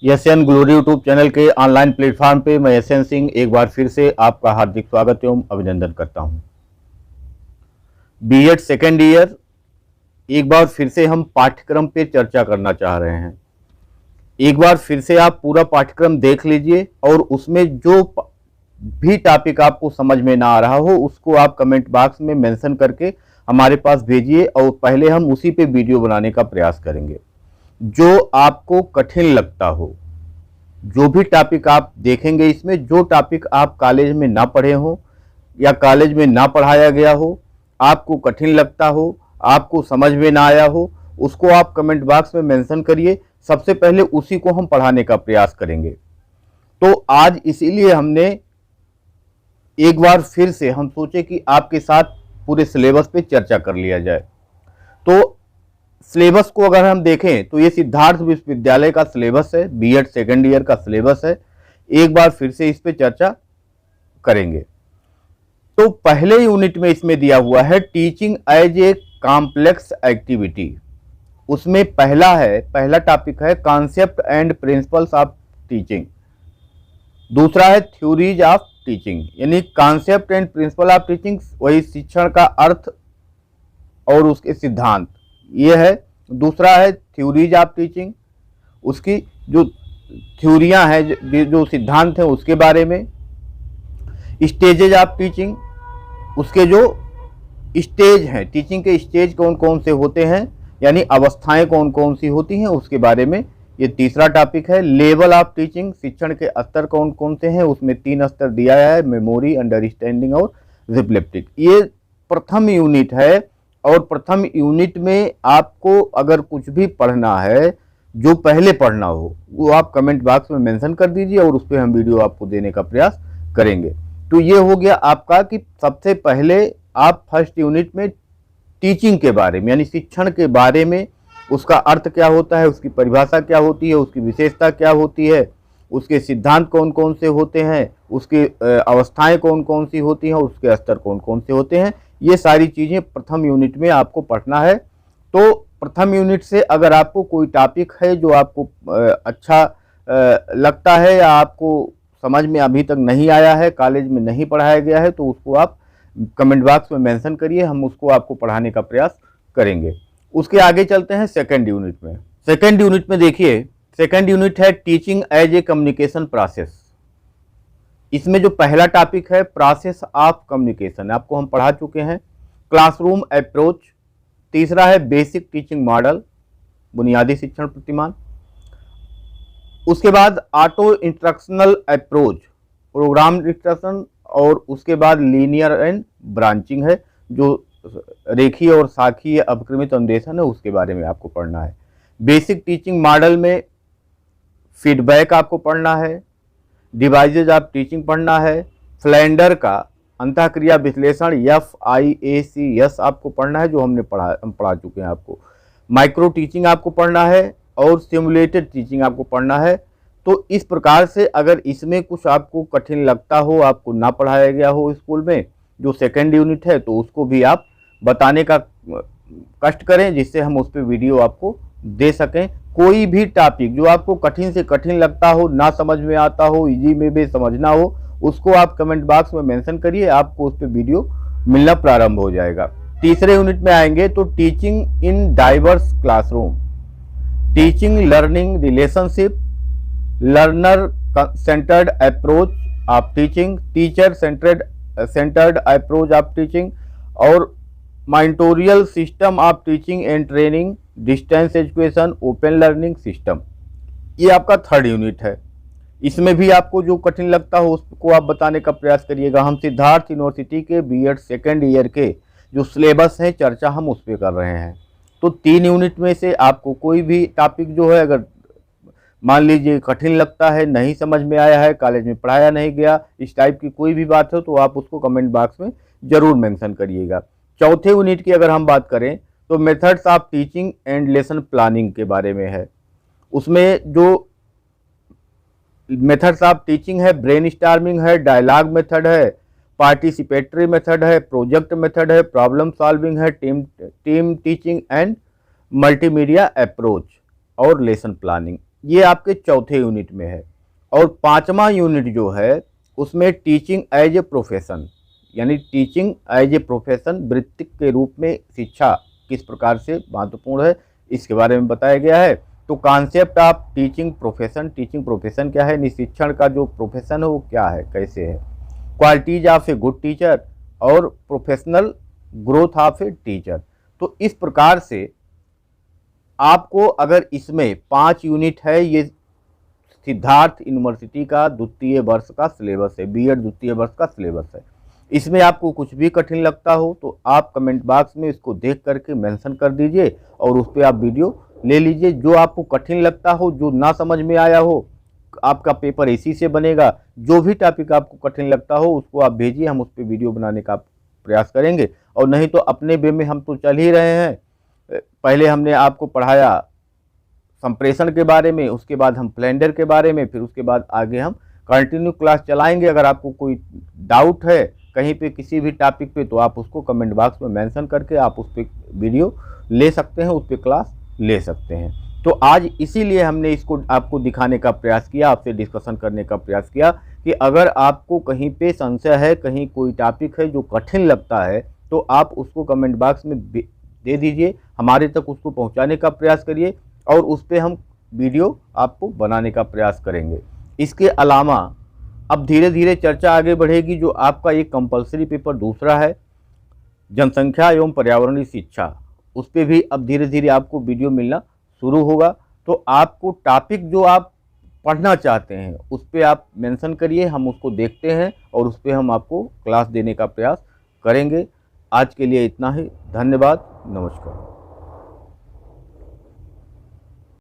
SN glory YouTube channel के online platform पे मैं एसएन सिंह एक बार फिर से आपका हार्दिक स्वागत एवं अभिनंदन करता हूं। बीएड सेकेंड ईयर एक बार फिर से हम पाठ्यक्रम पे चर्चा करना चाह रहे हैं। एक बार फिर से आप पूरा पाठ्यक्रम देख लीजिए और उसमें जो भी टॉपिक आपको समझ में ना आ रहा हो उसको आप कमेंट बॉक्स में मेंशन करके हमारे पास भेजिए और पहले हम उसी पे वीडियो बनाने का प्रयास करेंगे। जो आपको कठिन लगता हो, जो भी टॉपिक आप देखेंगे इसमें, जो टॉपिक आप कॉलेज में ना पढ़े हो या कॉलेज में ना पढ़ाया गया हो, आपको कठिन लगता हो, आपको समझ में ना आया हो, उसको आप कमेंट बॉक्स में मेंशन करिए। सबसे पहले उसी को हम पढ़ाने का प्रयास करेंगे। तो आज इसीलिए हमने एक बार फिर से हम सोचे कि आपके साथ पूरे सिलेबस पे चर्चा कर लिया जाए। तो सिलेबस को अगर हम देखें तो ये सिद्धार्थ विश्वविद्यालय का सिलेबस है, बीएड सेकेंड ईयर का सिलेबस है। एक बार फिर से इस पे चर्चा करेंगे। तो पहले यूनिट में इसमें दिया हुआ है teaching as a complex activity. उसमें पहला टॉपिक है concept and principles of teaching. दूसरा है थ्योरीज ऑफ टीचिंग, यानी concept and principle of teaching, वही शिक्षण का अर्थ और उसके सिद्धांत, ये है। दूसरा है थ्योरीज ऑफ टीचिंग, उसकी जो थ्योरियां हैं, जो सिद्धांत हैं उसके बारे में। स्टेजेज ऑफ टीचिंग, उसके जो स्टेज हैं, टीचिंग के स्टेज कौन कौन से होते हैं, यानी अवस्थाएं कौन कौन सी होती हैं, उसके बारे में ये तीसरा टॉपिक है। लेवल ऑफ टीचिंग, शिक्षण के स्तर कौन कौन से हैं, उसमें 3 स्तर दिया है, मेमोरी, अंडरस्टैंडिंग और रिफ्लेक्टिव। ये प्रथम यूनिट है और प्रथम यूनिट में आपको अगर कुछ भी पढ़ना है, जो पहले पढ़ना हो, वो आप कमेंट बॉक्स में मेंशन कर दीजिए और उस पर हम वीडियो आपको देने का प्रयास करेंगे। तो ये हो गया आपका कि सबसे पहले आप फर्स्ट यूनिट में टीचिंग के बारे में, यानी शिक्षण के बारे में, उसका अर्थ क्या होता है, उसकी परिभाषा क्या होती है, उसकी विशेषता क्या होती है, उसके सिद्धांत कौन कौन से होते हैं, उसकी अवस्थाएं कौन कौन सी होती हैं, उसके स्तर कौन कौन से होते हैं, ये सारी चीज़ें प्रथम यूनिट में आपको पढ़ना है। तो प्रथम यूनिट से अगर आपको कोई टॉपिक है जो आपको अच्छा लगता है या आपको समझ में अभी तक नहीं आया है, कॉलेज में नहीं पढ़ाया गया है, तो उसको आप कमेंट बॉक्स में मेंशन करिए, हम उसको आपको पढ़ाने का प्रयास करेंगे। उसके आगे चलते हैं सेकंड यूनिट में। सेकंड यूनिट में देखिए, सेकंड यूनिट है teaching as a communication process. इसमें जो पहला टॉपिक है प्रोसेस ऑफ कम्युनिकेशन, आपको हम पढ़ा चुके हैं। क्लासरूम अप्रोच, तीसरा है बेसिक टीचिंग मॉडल, बुनियादी शिक्षण प्रतिमान। उसके बाद auto instructional approach, programme instruction, और उसके बाद लीनियर एंड ब्रांचिंग है, जो रेखीय और शाखीय अपक्रमित अनुदेशन है, उसके बारे में आपको पढ़ना है। बेसिक टीचिंग मॉडल में फीडबैक आपको पढ़ना है, डिवाइसेज ऑफ टीचिंग पढ़ना है, फ्लैंडर का अंतःक्रिया विश्लेषण FIACS आपको पढ़ना है, जो हम पढ़ा चुके हैं आपको। माइक्रो टीचिंग आपको पढ़ना है और सिमुलेटेड टीचिंग आपको पढ़ना है। तो इस प्रकार से अगर इसमें कुछ आपको कठिन लगता हो, आपको ना पढ़ाया गया हो स्कूल में, जो सेकेंड यूनिट है, तो उसको भी आप बताने का कष्ट करें, जिससे हम उस पर वीडियो आपको दे सकें। कोई भी टॉपिक जो आपको कठिन से कठिन लगता हो, ना समझ में आता हो, इजी में भी समझना हो, उसको आप कमेंट बॉक्स में मेंशन करिए, आपको उस पर वीडियो मिलना प्रारंभ हो जाएगा। तीसरे यूनिट में आएंगे तो teaching in diverse classroom, teaching learning relationship, learner centred approach of teaching, teacher centred approach of teaching, और mentorial system of teaching and training, distance education, open learning system. ये आपका थर्ड यूनिट है। इसमें भी आपको जो कठिन लगता हो उसको आप बताने का प्रयास करिएगा। हम सिद्धार्थ यूनिवर्सिटी के बीएड सेकेंड ईयर के जो सिलेबस है, चर्चा हम उस पर कर रहे हैं। तो 3 यूनिट में से आपको कोई भी टॉपिक जो है, अगर मान लीजिए कठिन लगता है, नहीं समझ में आया है, कॉलेज में पढ़ाया नहीं गया, इस टाइप की कोई भी बात हो, तो आप उसको कमेंट बॉक्स में जरूर मेंशन करिएगा। चौथे यूनिट की अगर हम बात करें तो methods of teaching and lesson planning के बारे में है। उसमें जो मेथड्स ऑफ टीचिंग है, ब्रेनस्टॉर्मिंग है, डायलॉग मेथड है, पार्टिसिपेटरी मेथड है, प्रोजेक्ट मेथड है, प्रॉब्लम सॉल्विंग है, team teaching and multimedia approach और लेसन प्लानिंग। ये आपके चौथे यूनिट में है। और पांचवा यूनिट जो है उसमें टीचिंग एज ए प्रोफेशन, यानी टीचिंग एज ए प्रोफेशन, वृत्ति के रूप में शिक्षा किस प्रकार से महत्वपूर्ण है इसके बारे में बताया गया है। तो concept of teaching profession, teaching profession क्या है, शिक्षण का जो प्रोफेशन है वो क्या है, कैसे है, qualities of a good teacher और professional growth of a teacher. तो इस प्रकार से आपको अगर इसमें 5 यूनिट है, ये सिद्धार्थ यूनिवर्सिटी का द्वितीय वर्ष का सिलेबस है, बीएड द्वितीय वर्ष का सिलेबस है। इसमें आपको कुछ भी कठिन लगता हो तो आप कमेंट बॉक्स में इसको देख करके मेंशन कर दीजिए और उस पर आप वीडियो ले लीजिए। जो आपको कठिन लगता हो, जो ना समझ में आया हो, आपका पेपर इसी से बनेगा। जो भी टॉपिक आपको कठिन लगता हो उसको आप भेजिए, हम उस पर वीडियो बनाने का प्रयास करेंगे। और नहीं तो अपने वे में हम तो चल ही रहे हैं। पहले हमने आपको पढ़ाया संप्रेषण के बारे में, उसके बाद हम ब्लेंडर के बारे में, फिर उसके बाद आगे हम कंटिन्यू क्लास चलाएंगे। अगर आपको कोई डाउट है कहीं पे किसी भी टॉपिक पे तो आप उसको कमेंट बॉक्स में मेंशन करके आप उस पर वीडियो ले सकते हैं, उस पर क्लास ले सकते हैं। तो आज इसीलिए हमने इसको आपको दिखाने का प्रयास किया, आपसे डिस्कशन करने का प्रयास किया कि अगर आपको कहीं पे संशय है, कहीं कोई टॉपिक है जो कठिन लगता है तो आप उसको कमेंट बॉक्स में दे दीजिए, हमारे तक उसको पहुंचाने का प्रयास करिए और उस पर हम वीडियो आपको बनाने का प्रयास करेंगे। इसके अलावा अब धीरे धीरे चर्चा आगे बढ़ेगी। जो आपका एक कंपलसरी पेपर दूसरा है, जनसंख्या एवं पर्यावरणीय शिक्षा, उस पर भी अब धीरे धीरे आपको वीडियो मिलना शुरू होगा। तो आपको टॉपिक जो आप पढ़ना चाहते हैं उस पर आप मेंशन करिए, हम उसको देखते हैं और उस पर हम आपको क्लास देने का प्रयास करेंगे। आज के लिए इतना ही, धन्यवाद, नमस्कार।